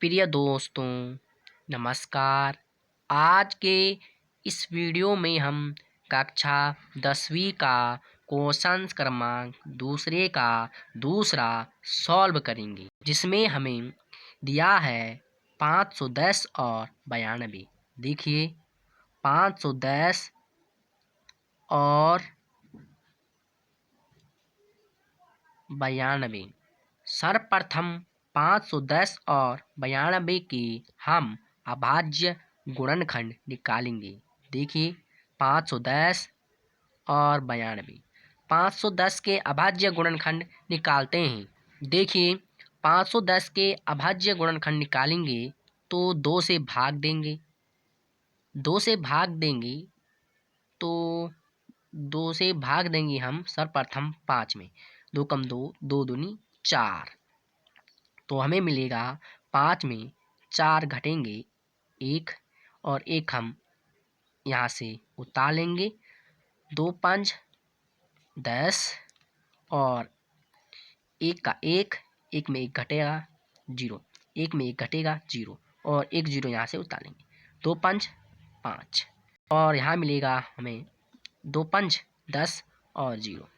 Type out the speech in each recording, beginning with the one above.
प्रिय दोस्तों, नमस्कार। आज के इस वीडियो में हम कक्षा 10वीं का क्वेश्चन क्रमांक दूसरे का दूसरा सॉल्व करेंगे, जिसमें हमें दिया है 510 और 92। देखिए 510 और 92। सर्वप्रथम 510 और 92 के हम अभाज्य गुणनखंड निकालेंगे। देखिए 510 और 92। 510 के अभाज्य गुणनखंड निकालते हैं। देखिए 510 के अभाज्य गुणनखंड निकालेंगे तो 2 से भाग देंगे। 2 से भाग देंगे तो 2 से भाग देंगे हम सर्वप्रथम 5 में। 2 कम 2, 2 दूनी 4। तो हमें मिलेगा 5 में 4 घटेंगे 1 और 1 हम यहाँ से उतार लेंगे। 2 5 10 और 1 का 1, 1 में 1 घटेगा 0, 1 में 1 घटेगा 0 और 1 0 यहाँ से उतार लेंगे। 2 5 5 और यहाँ मिलेगा हमें 2 5 10 और 0।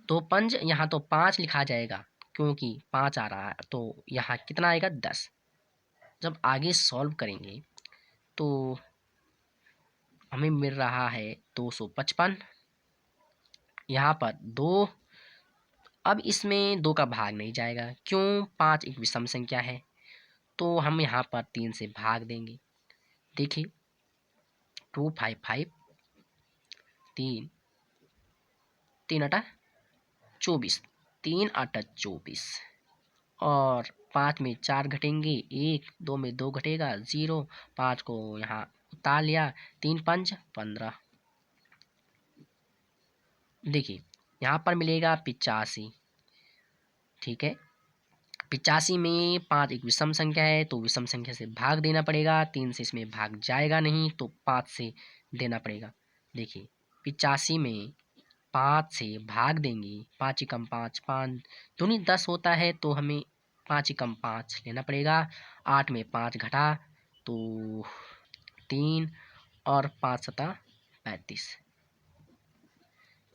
2 5 यहाँ तो 5 लिखा जाएगा क्योंकि 5 आ रहा है, तो यहाँ कितना आएगा 10। जब आगे सॉल्व करेंगे तो हमें मिल रहा है 255। यहाँ पर 2, अब इसमें 2 का भाग नहीं जाएगा, क्यों? 5 एक विषम संख्या है, तो हम यहाँ पर 3 से भाग देंगे। देखिए 2 5 5, 3 3 8 24, 3 8 24 और 5 में 4 घटेंगे 1, 2 में 2 घटेगा 0, 5 को यहाँ उतार लिया। 3 5 15। देखिए यहाँ पर मिलेगा 85। ठीक है, 85 में 5 एक विषम संख्या है, तो विषम संख्या से भाग देना पड़ेगा। 3 से इसमें भाग जाएगा नहीं, तो 5 से देना पड़ेगा। देखिए 85 में 5 से भाग देंगे। 5 एकम 5, 5 दूनी 10 होता है, तो हमें 5 एकम 5 लेना पड़ेगा। 8 में 5 घटा तो 3 और 5 सता 35।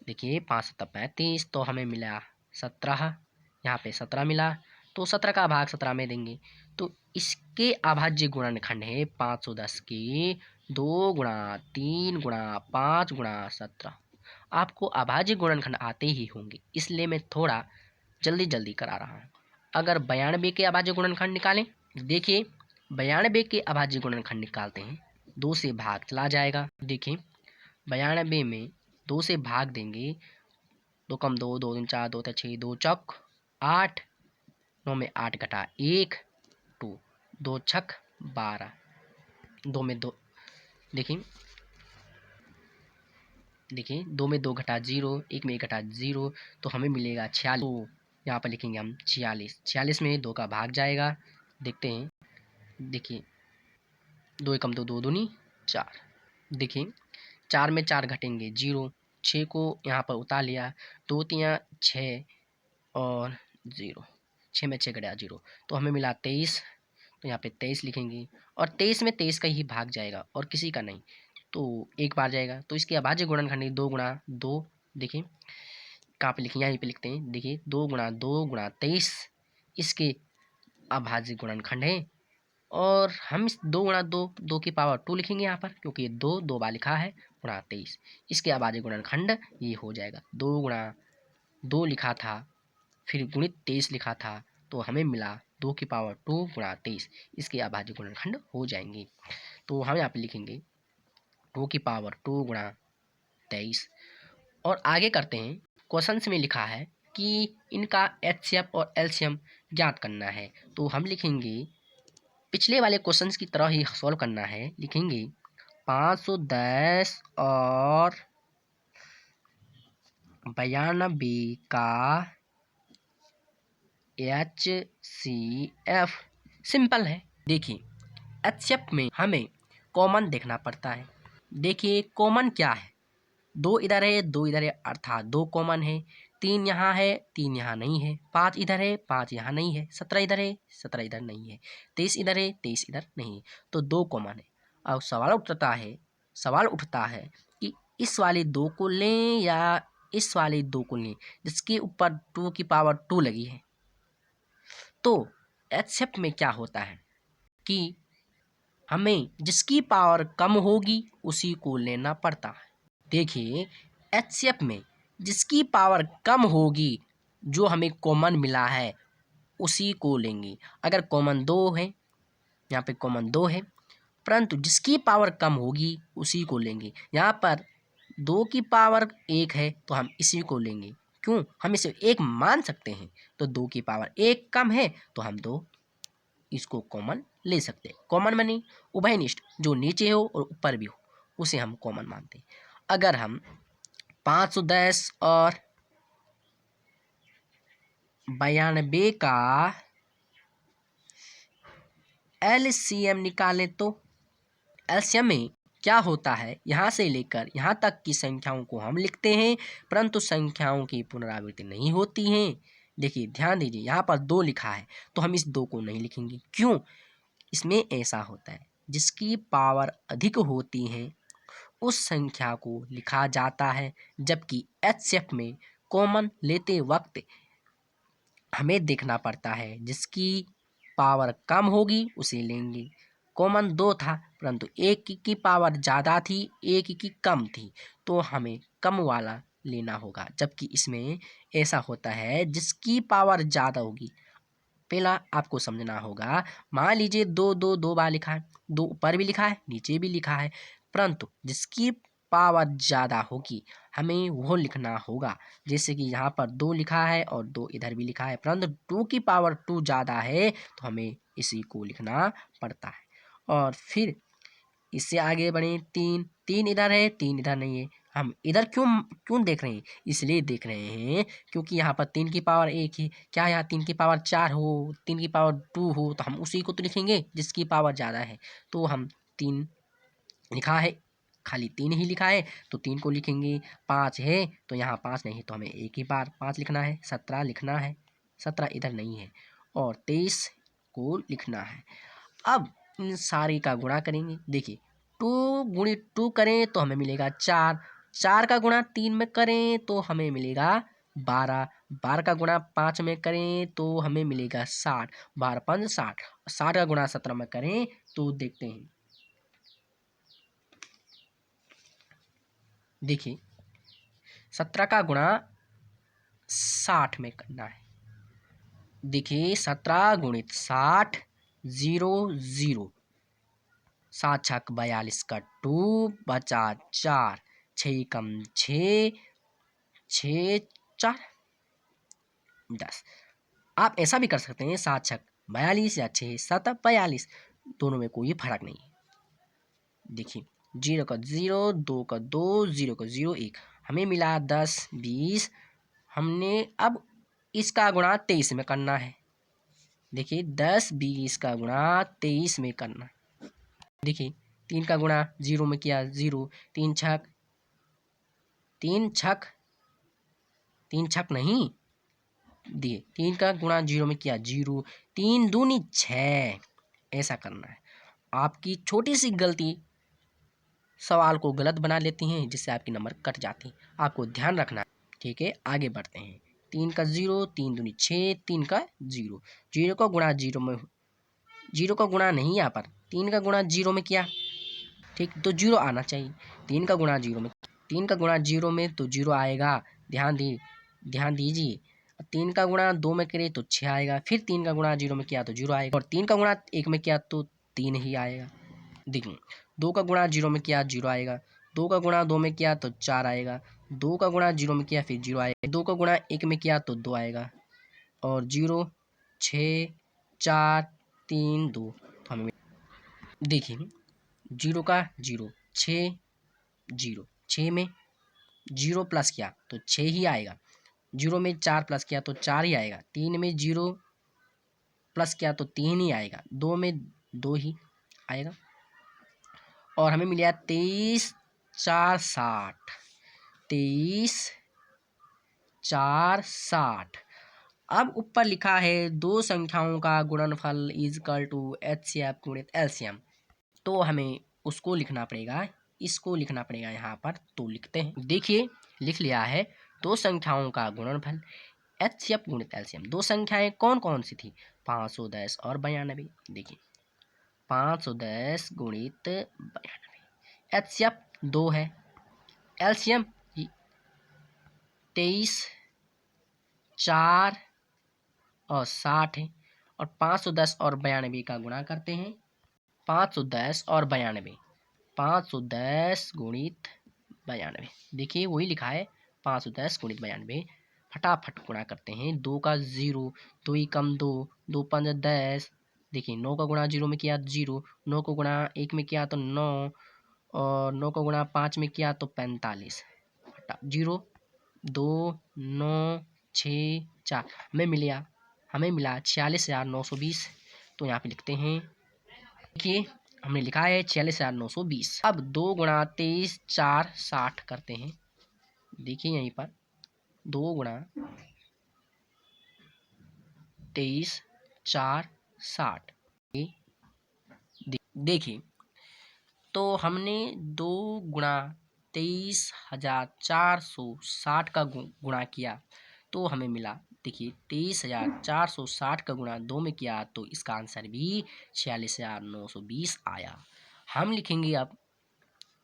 देखिए 5 सता 35, तो हमें मिला 17। यहाँ पे 17 मिला, तो 17 का भाग 17 में देंगे। तो इसके अभाज्य गुणनखंड है 510 के 2 गुणा 3 गुणा 5 गुणा 17। आपको अभाज्य गुणनखंड आते ही होंगे, इसलिए मैं थोड़ा जल्दी जल्दी करा रहा हूँ। अगर 92 के अभाज्य गुणनखंड निकालें, देखिए 92 के अभाज्य गुणनखंड निकालते हैं, 2 से भाग चला जाएगा। देखिए 92 में 2 से भाग देंगे। 2 कम 2, 2 दूनी 4, 2 6, 2 चौक 8, 9 में 8 घटा 1, 2 2 छक 12, 2 में 2। देखिए 2 में 2 घटा 0, 1 में 1 घटा 0, तो हमें मिलेगा 46। तो यहाँ पर लिखेंगे हम 46। 46 में 2 का भाग जाएगा, देखते हैं। देखिए 2 एकम 2, 2 दूनी 4। देखिए 4 में 4 घटेंगे 0, 6 को यहाँ पर उतार लिया। 2 3 6 और 0, 6 में 6 घटा 0, तो हमें मिला 23। तो यहाँ पे 23 लिखेंगे और 23 में 23 का ही भाग जाएगा और किसी का नहीं, तो एक बार जाएगा। तो इसके अभाज्य गुणनखंड 2 गुणा 2। देखिए कहाँ पे लिखें, यहीं पे लिखते हैं। देखिए 2 गुणा 2 गुणा 23 इसके अभाज्य गुणनखंड है, और हम इस 2 गुणा 2, 2 की पावर 2 लिखेंगे यहाँ पर, क्योंकि 2 2 बार लिखा है गुणा 23। इसके अभाज्य गुणनखंड ये हो जाएगा। 2 गुणा 2 लिखा था, फिर गुणित 23 लिखा था, तो हमें मिला 2 की पावर 2 गुणा 23। इसके अभाज्य गुणनखंड हो जाएंगे। तो हम यहाँ पे लिखेंगे 2 की पावर 2 गुणा 23। और आगे करते हैं। क्वेश्चन में लिखा है कि इनका एचसीएफ और एलसीएम ज्ञात करना है, तो हम लिखेंगे पिछले वाले क्वेश्चंस की तरह ही सॉल्व करना है। लिखेंगे 510 और 92 का HCF सिंपल है। देखिए HCF में हमें कॉमन देखना पड़ता है। देखिए कॉमन क्या है, 2 इधर है, 2 इधर है, अर्थात 2 कॉमन है। 3 यहाँ है, 3 यहाँ नहीं है। 5 इधर है, 5 यहाँ नहीं है। 17 इधर है, 17 इधर नहीं है। 23 इधर है, 23 इधर नहीं है। तो 2 कॉमन है। अब सवाल उठता है कि इस वाले 2 को लें या इस वाले 2 को लें जिसके ऊपर 2 की पावर 2 लगी है। तो एचसीएफ में क्या होता है कि हमें जिसकी पावर कम होगी उसी को लेना पड़ता है। देखिए, एचसीएफ में जिसकी पावर कम होगी, जो हमें कॉमन मिला है उसी को लेंगे। अगर कॉमन 2 है, यहाँ पे कॉमन 2 है, परंतु जिसकी पावर कम होगी उसी को लेंगे। यहाँ पर 2 की पावर 1 है तो हम इसी को लेंगे। क्यों? हम इसे 1 मान सकते हैं। तो 2 की पावर 1 कम है तो हम 2 इसको कॉमन ले सकते हैं। कॉमन माने उभयनिष्ठ, जो नीचे हो और ऊपर भी हो उसे हम कॉमन मानते हैं। अगर हम 510 और 92 का एलसीएम निकालें तो एलसीएम में क्या होता है, यहाँ से लेकर यहाँ तक की संख्याओं को हम लिखते हैं, परंतु संख्याओं की पुनरावृत्ति नहीं होती है। देखिए, ध्यान दीजिए, यहाँ पर 2 लिखा है तो हम इस 2 को नहीं लिखेंगे। क्यों? इसमें ऐसा होता है, जिसकी पावर अधिक होती है उस संख्या को लिखा जाता है, जबकि एचसीएफ में कॉमन लेते वक्त हमें देखना पड़ता है जिसकी पावर कम होगी उसे लेंगे। कॉमन 2 था, परंतु 1 की पावर ज़्यादा थी, 1 की कम थी, तो हमें कम वाला लेना होगा। जबकि इसमें ऐसा होता है, जिसकी पावर ज़्यादा होगी। पहला आपको समझना होगा, मान लीजिए 2 बार लिखा है, 2 ऊपर भी लिखा है, नीचे भी लिखा है, परंतु जिसकी पावर ज़्यादा होगी हमें वो लिखना होगा। जैसे कि यहाँ पर 2 लिखा है और 2 इधर भी लिखा है, परंतु 2 की पावर 2 ज़्यादा है तो हमें इसी को लिखना पड़ता है। और फिर इससे आगे बढ़े, 3 इधर है, 3 इधर नहीं है। हम इधर क्यों क्यों देख रहे हैं? इसलिए देख रहे हैं क्योंकि यहाँ पर 3 की पावर 1 है। क्या यहाँ 3 की पावर 4 हो, 3 की पावर 2 हो तो हम उसी को तो लिखेंगे जिसकी पावर ज़्यादा है। तो हम 3 लिखा है, खाली 3 ही लिखा है तो 3 को लिखेंगे। 5 है तो यहाँ 5 नहीं है तो हमें एक ही बार 5 लिखना है। 17 लिखना है, 17 इधर नहीं है, और 23 को लिखना है। अब इन सारे का गुणा करेंगे। देखिए, 2 गुणित 2 करें तो हमें मिलेगा 4, 4 का गुणा 3 में करें तो हमें मिलेगा 12, 12 का गुणा 5 में करें तो हमें मिलेगा 60, 12 5 60, 60 का गुणा 17 में करें तो देखते हैं। देखिए, 17 का गुणा 60 में करना है। देखिए, 17 गुणित 60, 0 0, 7 छक 42 का 2 बचा 4, 6 कम 6, 6 4 10। आप ऐसा भी कर सकते हैं, 7 छक 42 या 6 7 42, दोनों में कोई फर्क नहीं है। देखिए, 0 का 0, 2 का 2, 0 का 0 1, हमें मिला 10 20। हमने अब इसका गुणा 23 में करना है। देखिए, 10 20 का गुणा 23 में करना। देखिए, 3 का गुणा 0 में किया 0, 3 छक 3 छक नहीं दिए, 3 का गुणा 0 में किया 0, 3 दूनी 6, ऐसा करना है। आपकी छोटी सी गलती सवाल को गलत बना लेती हैं, जिससे आपके नंबर कट जाते हैं। आपको ध्यान रखना है। ठीक है, आगे बढ़ते हैं। 3 का 0, 3 दूनी 6, 3 का 0, 0 का गुणा 0 में, 0 का गुणा नहीं यहाँ पर, 3 का गुणा 0 में किया, ठीक, तो 0 आना चाहिए। 3 का गुणा 0 में, 3 का गुणा 0 में तो 0 आएगा। ध्यान दीजिए। 3 का गुणा 2 में करें तो 6 आएगा, फिर 3 का गुणा 0 में किया तो 0 आएगा, और 3 का गुणा 1 में किया तो 3 ही आएगा। देखिए, 2 का गुणा 0 में किया 0 आएगा, 2 का गुणा 2 में किया तो 4 आएगा, 2 का गुणा 0 में किया फिर 0 आएगा, 2 का गुणा 1 में किया तो 2 आएगा, और 0 6 4 3 2, तो हमें देखिए 0 का 0 6 0, 6 में 0 प्लस किया तो 6 ही आएगा, 0 में 4 प्लस किया तो 4 ही आएगा, 3 में 0 प्लस किया तो 3 ही आएगा, 2 में 2 ही आएगा, और हमें मिला 23 4 60। 23 4 60। अब ऊपर लिखा है दो संख्याओं का गुणनफल इज इक्वल टू HCF गुणित LCM। तो हमें उसको लिखना पड़ेगा, इसको लिखना पड़ेगा यहाँ पर। तो लिखते हैं, देखिए लिख लिया है दो संख्याओं का गुणनफल HCF गुणित LCM। दो संख्याएं कौन कौन सी थी? 510 और 92। देखिए 510 गुणित 92। HCF 2 है, LCM 23 4 और 60 है। और 510 और 92 का गुणा करते हैं। 510 और 92, 510 गुणित 92। देखिए वही लिखा है 510 गुणित 92। फटाफट गुणा करते हैं। 2 का 0, 2 ही कम 2, 2 5 10। देखिए 9 का गुणा 0 में किया 0, 9 को गुणा 1 में किया तो 9, और 9 को गुणा 5 में किया तो 45। 0 2 9 6 4 हमें मिला 46,920। तो यहाँ पे लिखते हैं, देखिए हमने लिखा है 46,920। अब 2 गुणा 23 4 60 करते हैं। देखिए यहीं पर 2 गुणा 23 4 60। देखिए तो हमने 2 गुणा 23,460 का गुणा किया तो हमें मिला, देखिए 23,460 का गुणा 2 में किया तो इसका आंसर भी 46,920 आया। हम लिखेंगे अब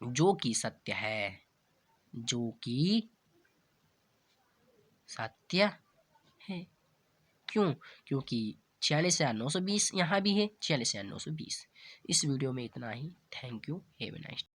जो कि सत्य है, जो कि सत्य है। क्यों? क्योंकि 46,920 यहाँ भी है, 46,920। इस वीडियो में इतना ही। Thank you, have a nice.